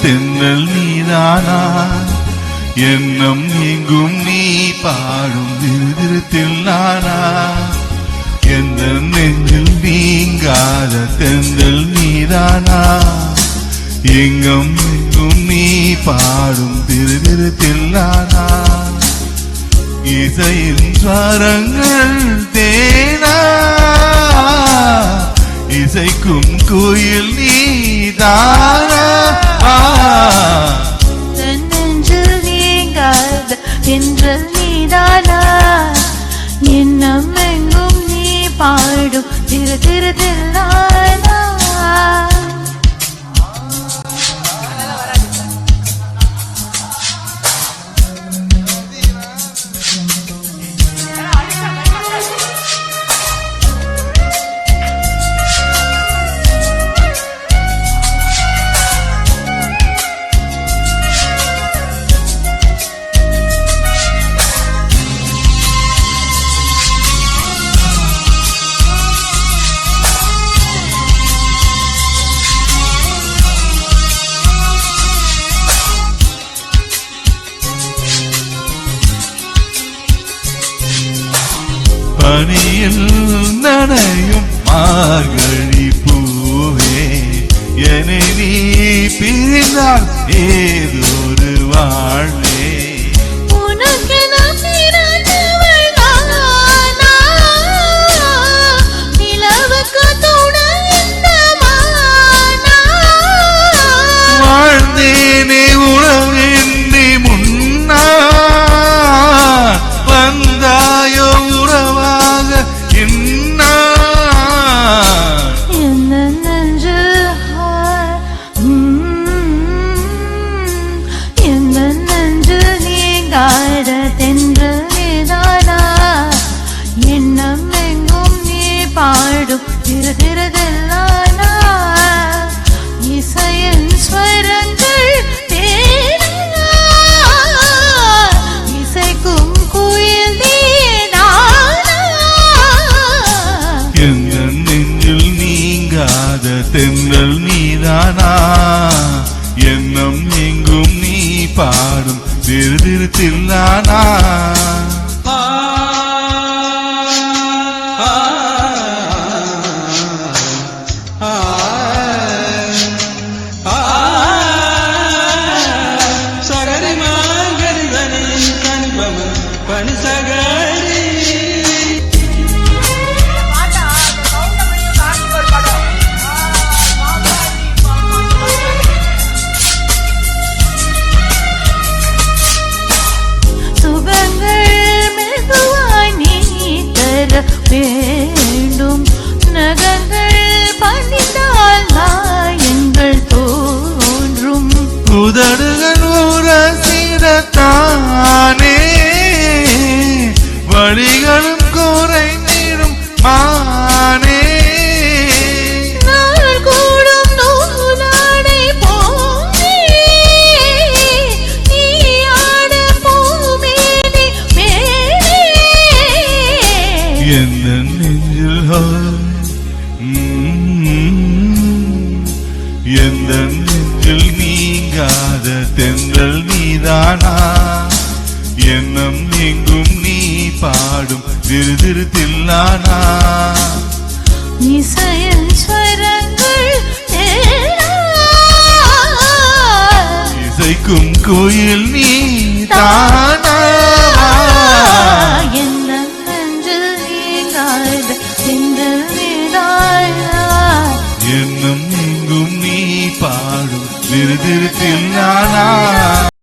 தென்னல் நீதானா எண்ணம் எங்கும் நீ பாடும் திருத்தில்லானா எந்த நெஞ்சில் நீங்காத தென்னல் நீதானா எங்கும் எங்கும் நீ பாடும் திருத்தில்லானா இசையின் ஸ்வரங்கள் தேனா இசைக்கும் கோயில் நீதானா நெஞ்சில் நீங்காத தென்றல் நீதானா எண்ணம் எங்கும் நீ பாடும் திருத்தில்லானா பனியில் நனையும் மார்கழி பூவே என்னை நீ பிரிந்தால் ஏதொரு வாழ்வே வாழ்ந்தேனே உறவின்றி முன்னா வந்தாயோ உறவாக தென்றல் நீதானா எண்ணம் எங்கும் நீ பாடும் திருதில்லானா இசையின் ஸ்வரங்கள் தேனா இசைக்கும் குயில் நீதானா எந்த நெஞ்சில் நீங்காத தென்றல் நீதானா எண்ணம் எங்கும் நீ பாடும் திருத்தில்லானா வேண்டும் நகங்கள் பணிந்தால் நாயங்கள் தோன்றும் உதடுகள் உரசிடத்தானே வழிகளும் குறைந்திடும் மானே நாள் கூடும் நூலாடை போனே நீ ஆட பூமேனி மேலே எந்த நெஞ்சில் எந்த நெஞ்சில் நீங்காத தென்றல் நீதானா எண்ணம் எங்கும் நீ பாடும் திருத்தில்லானா இசையின் ஸ்வரங்கள் இசைக்கும் கோயில் நீதானா